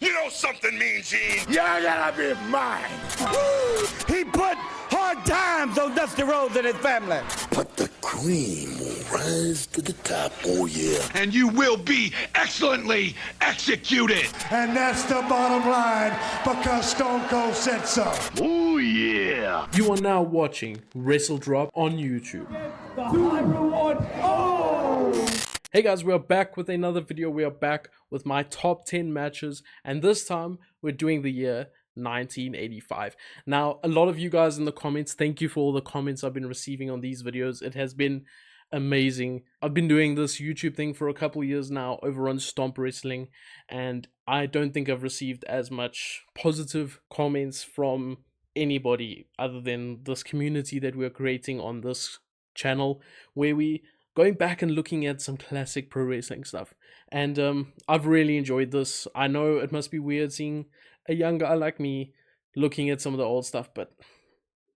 You know something, Mean Gene? You're gonna be mine. Woo! He put hard times on Dusty Rhodes and his family. But the cream will rise to the top, oh yeah. And you will be excellently executed. And that's the bottom line, because Stone Cold said so. Oh yeah. You are now watching Wrestle Drop on YouTube. The high reward. Oh! Hey guys, we are back with another video. We are back with my top 10 matches, and this time we're doing the year 1985. Now, a lot of you guys in the comments, thank you for all the comments I've been receiving on these videos. It has been amazing. I've been doing this YouTube thing for a couple years now over on Stomp Wrestling, and I don't think I've received as much positive comments from anybody other than this community that we're creating on this channel, where we going back and looking at some classic pro wrestling stuff. And I've really enjoyed this. I know it must be weird seeing a young guy like me looking at some of the old stuff, but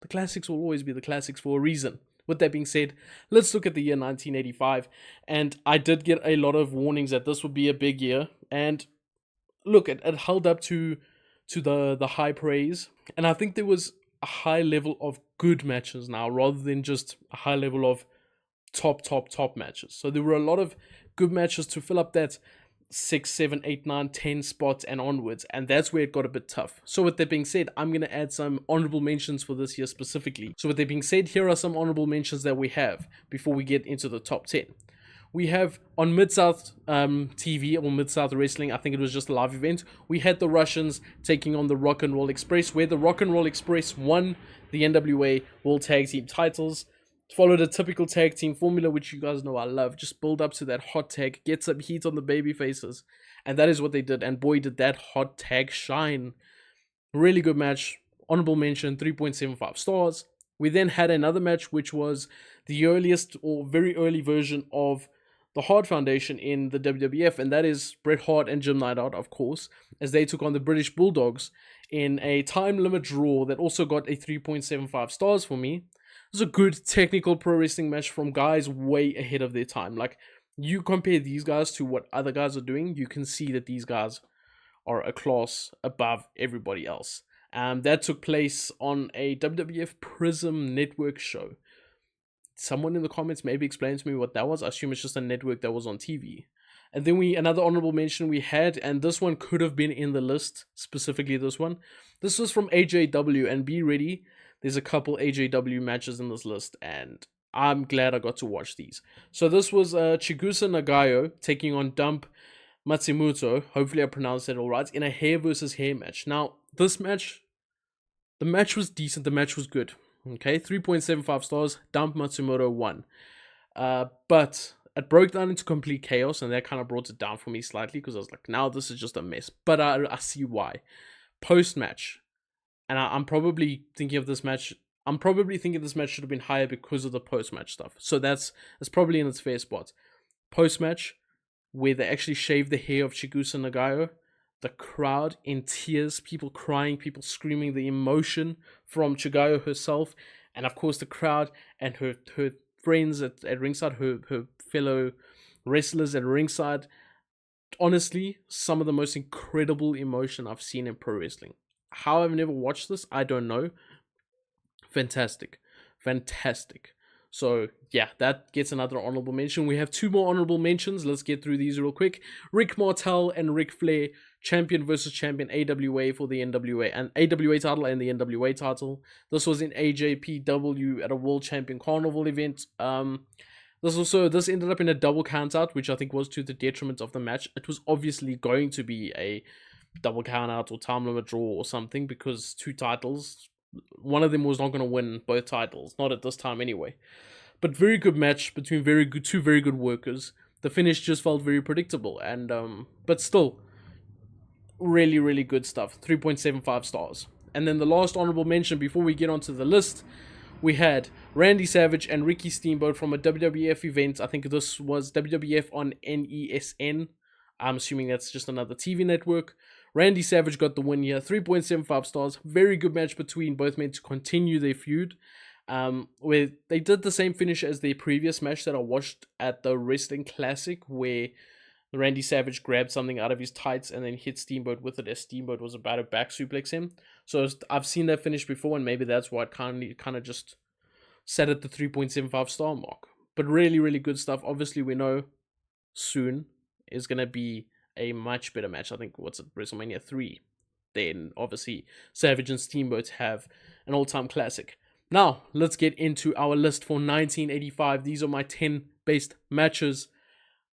the classics will always be the classics for a reason. With that being said, let's look at the year 1985. And I did get a lot of warnings that this would be a big year. And look, it held up to the high praise. And I think there was a high level of good matches now, rather than just a high level of top matches. So there were a lot of good matches to fill up that 6, 7, 8, 9, 10 spots and onwards, and that's where it got a bit tough. So with that being said, I'm going to add some honorable mentions for this year specifically. So with that being said, here are some honorable mentions that we have before we get into the top 10. We have on Mid-South TV, or Mid-South Wrestling, I think it was just a live event, we had the Russians taking on the Rock and Roll Express, where the Rock and Roll Express won the NWA World Tag Team titles. Followed a typical tag team formula, which you guys know I love. Just build up to that hot tag, get some heat on the baby faces. And that is what they did. And boy, did that hot tag shine. Really good match. Honorable mention, 3.75 stars. We then had another match, which was the earliest or very early version of the Hart Foundation in the WWF. And that is Bret Hart and Jim Neidhart, of course, as they took on the British Bulldogs in a time limit draw that also got a 3.75 stars for me. It was a good technical pro wrestling match from guys way ahead of their time. Like, you compare these guys to what other guys are doing, you can see that these guys are a class above everybody else. That took place on a WWF Prism Network show. Someone in the comments maybe explain to me what that was. I assume it's just a network that was on TV. And then another honorable mention we had, and this one could have been in the list, specifically this one. This was from AJW, and be ready. There's a couple AJW matches in this list, and I'm glad I got to watch these. So this was Chigusa Nagayo taking on Dump Matsumoto, hopefully I pronounced that all right, in a hair versus hair match. Now, this match, the match was decent, the match was good. Okay, 3.75 stars, Dump Matsumoto won. But it broke down into complete chaos, and that kind of brought it down for me slightly, because I was like, now this is just a mess. But I see why. Post-match, and I'm probably thinking of this match. I'm probably thinking this match should have been higher because of the post-match stuff. So that's probably in its fair spot. Post-match, where they actually shaved the hair of Chigusa Nagayo, the crowd in tears, people crying, people screaming, the emotion from Chigusa herself, and of course the crowd and her friends at ringside, her fellow wrestlers at ringside. Honestly, some of the most incredible emotion I've seen in pro wrestling. How I've never watched this, I don't know. Fantastic. So yeah, that gets another honorable mention. We have two more honorable mentions. Let's get through these real quick. Rick Martel and Ric Flair, champion versus champion, AWA for the NWA and AWA title and the NWA title. This was in AJPW at a World Champion Carnival event. This ended up in a double count out, which I think was to the detriment of the match. It was obviously going to be a double count out or time limit draw or something, because two titles, one of them was not going to win both titles, not at this time anyway. But very good match between two very good workers. The finish just felt very predictable, and but still really good stuff. 3.75 stars. And then the last honorable mention before we get onto the list, we had Randy Savage and Ricky Steamboat from a WWF event. I think this was WWF on NESN. I'm assuming that's just another TV network. Randy Savage got the win here, 3.75 stars. Very good match between both men to continue their feud. Where they did the same finish as their previous match that I watched at the Wrestling Classic, where Randy Savage grabbed something out of his tights and then hit Steamboat with it as Steamboat was about to back suplex him. So I've seen that finish before, and maybe that's why it kind of just set at the 3.75 star mark. But really, really good stuff. Obviously, we know soon is going to be a much better match. I think, what's it, WrestleMania 3. Then, obviously, Savage and Steamboat have an all-time classic. Now, let's get into our list for 1985. These are my 10 best matches.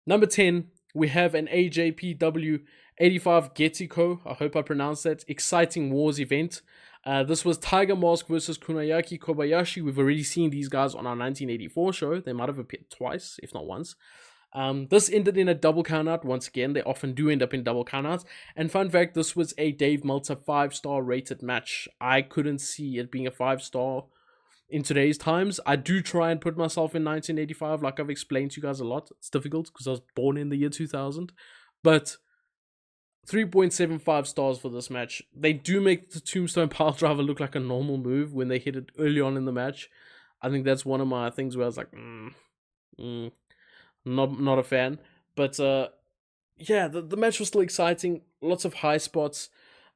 Number 10, we have an AJPW 85 Getiko. I hope I pronounced that. Exciting Wars event. This was Tiger Mask versus Kunayaki Kobayashi. We've already seen these guys on our 1984 show. They might have appeared twice, if not once. This ended in a double countout. Once again, they often do end up in double countouts. And fun fact, this was a Dave Meltzer 5-star rated match. I couldn't see it being a 5-star in today's times. I do try and put myself in 1985, like I've explained to you guys a lot. It's difficult because I was born in the year 2000. But 3.75 stars for this match. They do make the Tombstone Piledriver look like a normal move when they hit it early on in the match. I think that's one of my things where I was like, not a fan. But yeah, the match was still exciting. Lots of high spots.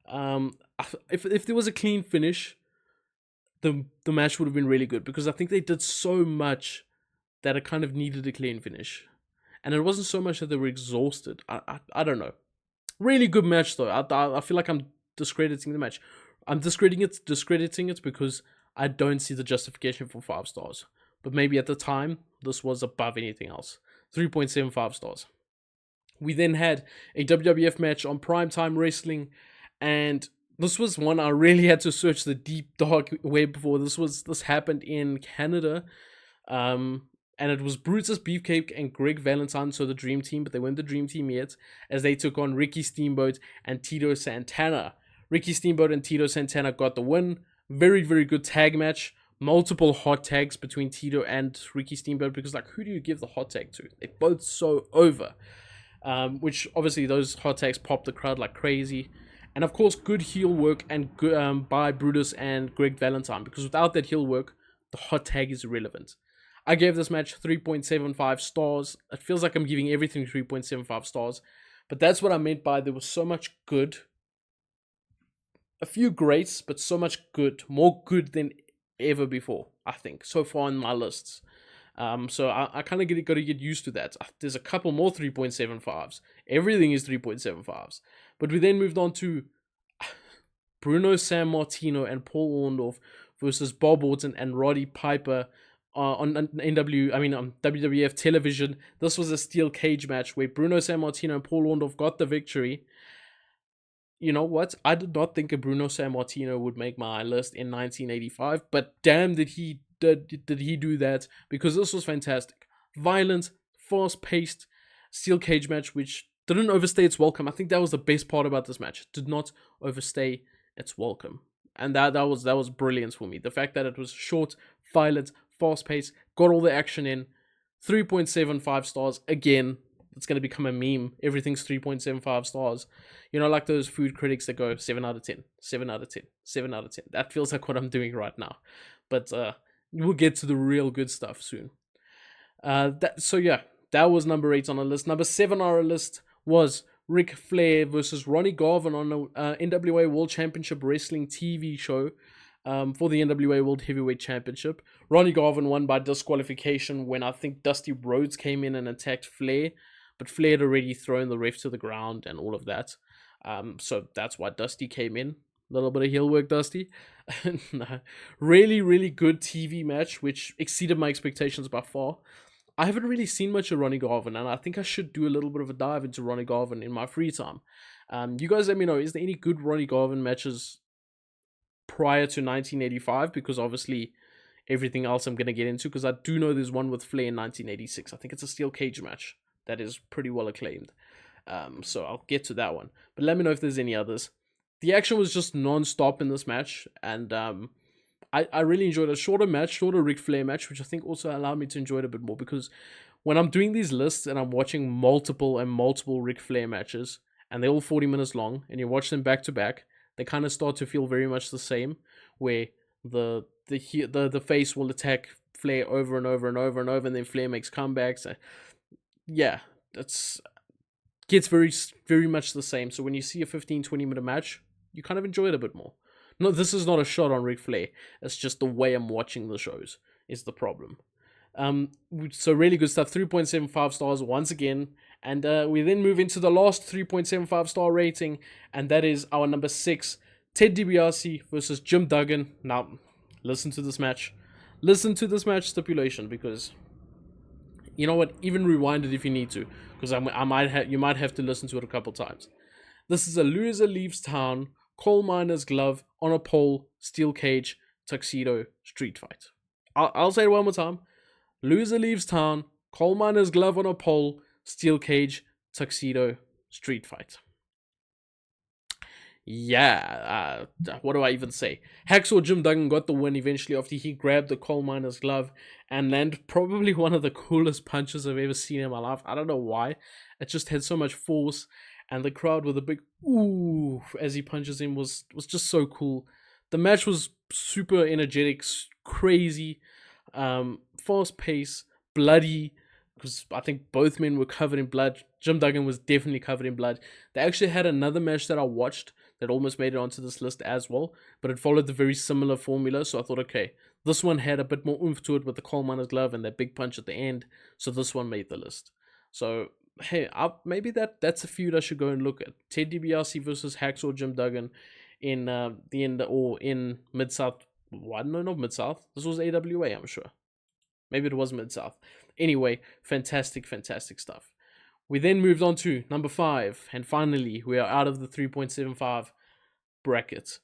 If there was a clean finish, the match would have been really good, because I think they did so much that it kind of needed a clean finish. And it wasn't so much that they were exhausted. I don't know. Really good match though. I feel like I'm discrediting the match. I'm discrediting it because I don't see the justification for 5 stars. But maybe at the time, this was above anything else. 3.75 stars. We then had a WWF match on Primetime Wrestling, and this was one I really had to search the deep dark web for. This happened in Canada, and it was Brutus Beefcake and Greg Valentine, so the Dream Team, but they weren't the Dream Team yet, as they took on Ricky Steamboat and Tito Santana. Ricky Steamboat and Tito Santana got the win. Very, very good tag match. Multiple hot tags between Tito and Ricky Steamboat, because, like, who do you give the hot tag to? They're both so over. Which, obviously, those hot tags popped the crowd like crazy. And, of course, good heel work and good, by Brutus and Greg Valentine, because without that heel work, the hot tag is irrelevant. I gave this match 3.75 stars. It feels like I'm giving everything 3.75 stars. But that's what I meant by there was so much good. A few greats, but so much good. More good than ever before, I think, so far in my lists. So I kind of got to get used to that. There's a couple more 3.75s. Everything is 3.75s. But we then moved on to Bruno Sammartino and Paul Orndorff versus Bob Orton and Roddy Piper on WWF television. This was a steel cage match where Bruno Sammartino and Paul Orndorff got the victory. You know what? I did not think a Bruno Sammartino would make my list in 1985, but damn did he do that, because this was fantastic. Violent, fast-paced steel cage match which didn't overstay its welcome. I think that was the best part about this match. It did not overstay its welcome. And that was brilliant for me. The fact that it was short, violent, fast-paced, got all the action in. 3.75 stars again. It's going to become a meme. Everything's 3.75 stars. You know, like those food critics that go 7 out of 10, 7 out of 10, 7 out of 10. That feels like what I'm doing right now. But we'll get to the real good stuff soon. So yeah, that was number 8 on our list. Number 7 on our list was Ric Flair versus Ronnie Garvin on the NWA World Championship Wrestling TV show for the NWA World Heavyweight Championship. Ronnie Garvin won by disqualification when I think Dusty Rhodes came in and attacked Flair. But Flair had already thrown the ref to the ground and all of that. So that's why Dusty came in. A little bit of heel work, Dusty. Really, really good TV match, which exceeded my expectations by far. I haven't really seen much of Ronnie Garvin, and I think I should do a little bit of a dive into Ronnie Garvin in my free time. You guys let me know, is there any good Ronnie Garvin matches prior to 1985? Because obviously everything else I'm going to get into, because I do know there's one with Flair in 1986. I think it's a steel cage match that is pretty well acclaimed. So I'll get to that one. But let me know if there's any others. The action was just non-stop in this match, and I really enjoyed a shorter Ric Flair match, which I think also allowed me to enjoy it a bit more, because when I'm doing these lists and I'm watching multiple Ric Flair matches, and they're all 40 minutes long, and you watch them back to back, they kind of start to feel very much the same, where the face will attack Flair over and over and over and over, and then Flair makes comebacks. Yeah, gets very much the same. So when you see a 15-20 minute match, you kind of enjoy it a bit more. No, this is not a shot on Ric Flair. It's just the way I'm watching the shows is the problem. So really good stuff. 3.75 stars once again. And we then move into the last 3.75 star rating, and that is our number 6, Ted DiBiase versus Jim Duggan. Now, listen to this match. Listen to this match stipulation, because you know what? Even rewind it if you need to, because you might have to listen to it a couple times. This is a loser leaves town, coal miner's glove on a pole, steel cage, tuxedo, street fight. I'll say it one more time. Loser leaves town, coal miner's glove on a pole, steel cage, tuxedo, street fight. Yeah, what do I even say? Hacksaw Jim Duggan got the win eventually after he grabbed the coal miner's glove and landed probably one of the coolest punches I've ever seen in my life. I don't know why. It just had so much force, and the crowd with a big ooh as he punches him was just so cool. The match was super energetic, crazy, fast pace, bloody, because I think both men were covered in blood. Jim Duggan was definitely covered in blood. They actually had another match that I watched that almost made it onto this list as well, but it followed the very similar formula, so I thought, okay, this one had a bit more oomph to it with the coal miner's glove and that big punch at the end, so this one made the list. So, hey, maybe that's a feud I should go and look at. Ted DiBiase versus Hacksaw Jim Duggan in the end, or in Mid-South. What? No, not Mid-South. This was AWA, I'm sure. Maybe it was Mid-South. Anyway, fantastic stuff. We then moved on to number 5, and finally, we are out of the 3.75 bracket.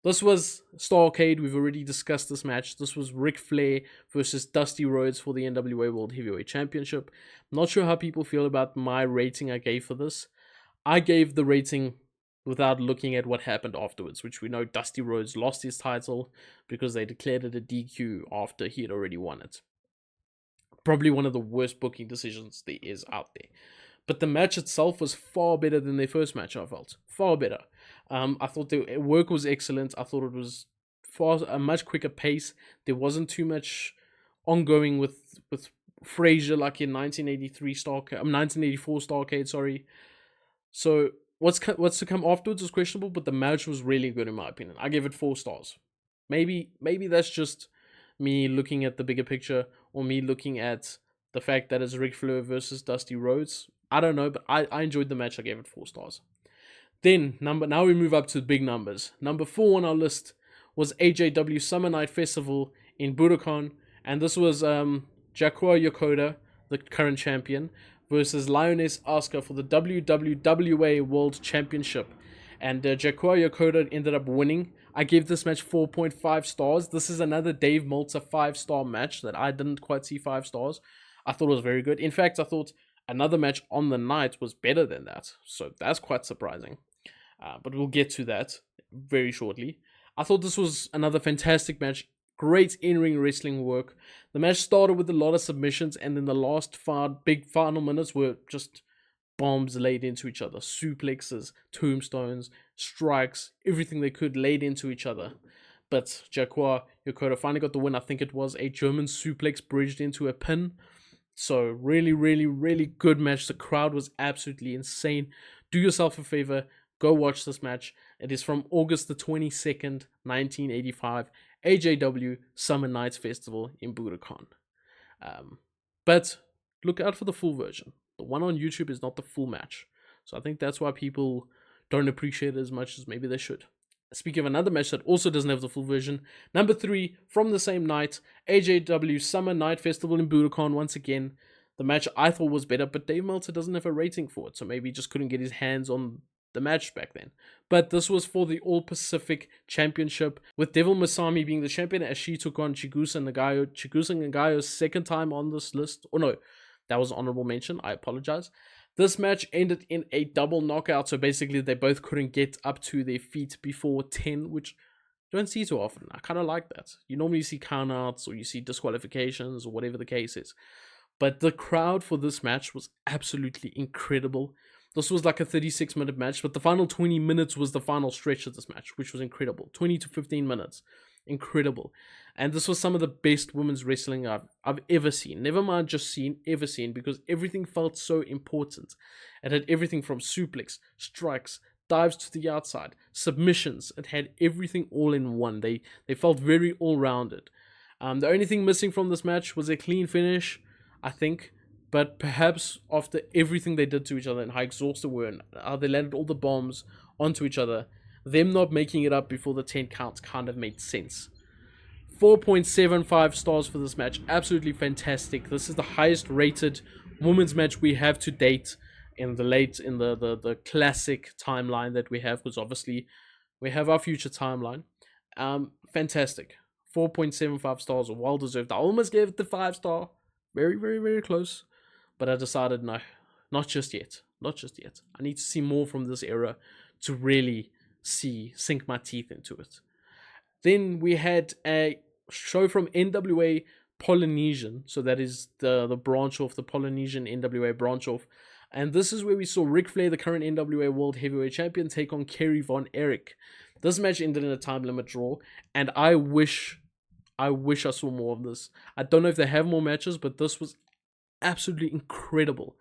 This was Starrcade. We've already discussed this match. This was Ric Flair versus Dusty Rhodes for the NWA World Heavyweight Championship. I'm not sure how people feel about my rating I gave for this. I gave the rating without looking at what happened afterwards, which we know Dusty Rhodes lost his title because they declared it a DQ after he had already won it. Probably one of the worst booking decisions there is out there. But the match itself was far better than their first match, I felt. Far better. I thought the work was excellent. I thought it was a much quicker pace. There wasn't too much ongoing with Frazier like in 1984 Starrcade, sorry. So what's to come afterwards was questionable, but the match was really good in my opinion. I gave it 4 stars. Maybe that's just me looking at the bigger picture, or me looking at the fact that it's Ric Flair versus Dusty Rhodes. I don't know, but I enjoyed the match. I gave it 4 stars. Then, now we move up to the big numbers. Number 4 on our list was AJW Summer Night Festival in Budokan, and this was Jaguar Yokota, the current champion, versus Lioness Asuka for the WWWA World Championship. And Jaguar Yokota ended up winning. I gave this match 4.5 stars. This is another Dave Meltzer 5-star match that I didn't quite see 5 stars. I thought it was very good. In fact, I thought another match on the night was better than that. So that's quite surprising. But we'll get to that very shortly. I thought this was another fantastic match. Great in-ring wrestling work. The match started with a lot of submissions, and then the last big final minutes were just bombs laid into each other. Suplexes, tombstones, strikes, everything they could laid into each other. But Jaguar Yokota finally got the win. I think it was a German suplex bridged into a pin. So really, really, really good match. The crowd was absolutely insane. Do yourself a favor. Go watch this match. It is from August the 22nd, 1985. AJW Summer Nights Festival in Budokan. But look out for the full version. The one on YouTube is not the full match. So I think that's why people don't appreciate it as much as maybe they should. Speaking of another match that also doesn't have the full version, number 3 from the same night, AJW Summer Night Festival in Budokan once again. The match I thought was better, but Dave Meltzer doesn't have a rating for it, so maybe he just couldn't get his hands on the match back then. But this was for the All Pacific Championship, with Devil Masami being the champion as she took on Chigusa Nagayo. Chigusa Nagayo's second time on this list. Oh no, that was an honorable mention. I apologize. This match ended in a double knockout, so basically they both couldn't get up to their feet before 10, which you don't see too often. I kind of like that. You normally see countouts or you see disqualifications or whatever the case is. But the crowd for this match was absolutely incredible. This was like a 36-minute match, but the final 20 minutes was the final stretch of this match, which was incredible. 20 to 15 minutes. Incredible. And this was some of the best women's wrestling I've ever seen. Never mind just seen, ever seen, because everything felt so important. It had everything from suplex, strikes, dives to the outside, submissions. It had everything all in one. They felt very all-rounded. The only thing missing from this match was a clean finish, I think. But perhaps after everything they did to each other and how exhausted they were and how they landed all the bombs onto each other, them not making it up before the 10 counts kind of made sense. 4.75 stars for this match. Absolutely fantastic. This is the highest rated women's match we have to date in the classic timeline that we have, because obviously we have our future timeline. Fantastic. 4.75 stars, well deserved. I almost gave it the 5-star. Very, very, very close. But I decided no, not just yet. Not just yet. I need to see more from this era to really sink my teeth into it. Then we had a show from NWA Polynesian. So that is the branch off, the Polynesian NWA branch off. And this is where we saw Ric Flair, the current NWA World Heavyweight Champion, take on Kerry Von Erich. This match ended in a time limit draw. And I wish I saw more of this. I don't know if they have more matches, but this was absolutely incredible.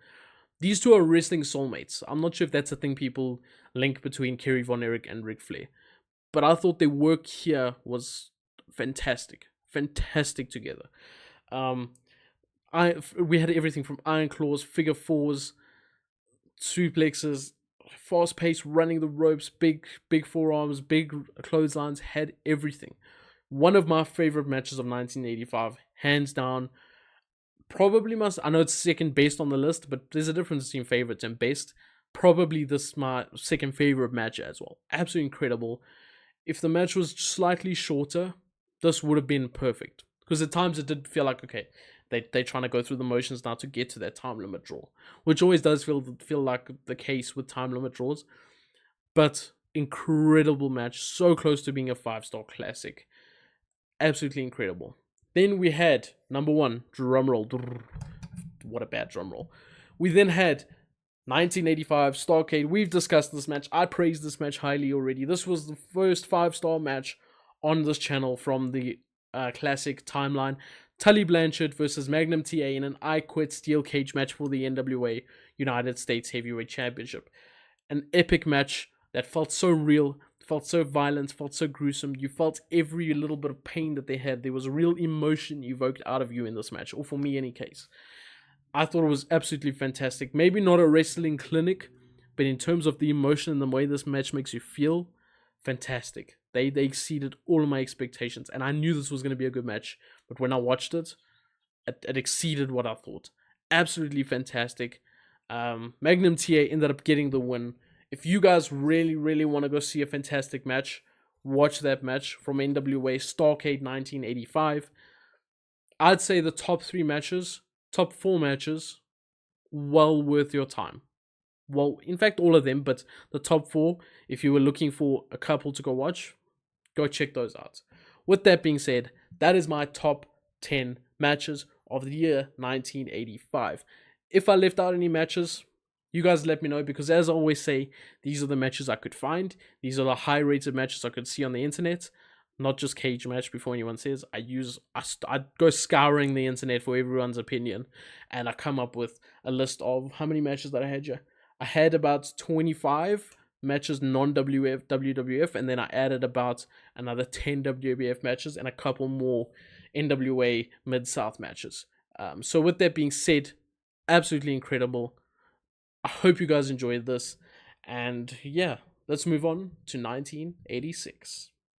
These two are wrestling soulmates. I'm not sure if that's a thing people link between Kerry Von Erich and Ric Flair. But I thought their work here was fantastic. Fantastic together. We had everything from iron claws, figure fours, suplexes, fast pace, running the ropes, big forearms, big clotheslines, had everything. One of my favorite matches of 1985, hands down. Probably I know it's second best on the list, but there's a difference between favorites and best. Probably this my second favorite match as well. Absolutely incredible. If the match was slightly shorter, this would have been perfect. Because at times it did feel like, okay, they're trying to go through the motions now to get to that time limit draw. Which always does feel like the case with time limit draws. But incredible match. So close to being a 5-star classic. Absolutely incredible. Then we had, number one, drumroll. What a bad drumroll. We then had 1985 Starrcade. We've discussed this match. I praised this match highly already. This was the first 5-star match on this channel from the classic timeline. Tully Blanchard versus Magnum TA in an I Quit steel cage match for the NWA United States Heavyweight Championship. An epic match that felt so real, felt so violent, felt so gruesome. You felt every little bit of pain that they had. There was real emotion evoked out of you in this match, or for me in any case. I thought it was absolutely fantastic. Maybe not a wrestling clinic, but in terms of the emotion and the way this match makes you feel, fantastic. They exceeded all of my expectations, and I knew this was going to be a good match, but when I watched it, it exceeded what I thought. Absolutely fantastic. Magnum TA ended up getting the win. If you guys really, really want to go see a fantastic match, watch that match from NWA Starrcade 1985. I'd say the top 4 matches, well worth your time. Well, in fact, all of them, but the top 4, if you were looking for a couple to go watch, go check those out. With that being said, that is my top 10 matches of the year 1985. If I left out any matches, you guys let me know, because as I always say, these are the matches I could find. These are the high-rated matches I could see on the internet. Not just Cage Match before anyone says. I go scouring the internet for everyone's opinion, and I come up with a list of how many matches that I had here. I had about 25 matches non-WWF, WWF, and then I added about another 10 WWF matches and a couple more NWA Mid-South matches. So with that being said, absolutely incredible. I hope you guys enjoyed this. And yeah, let's move on to 1986.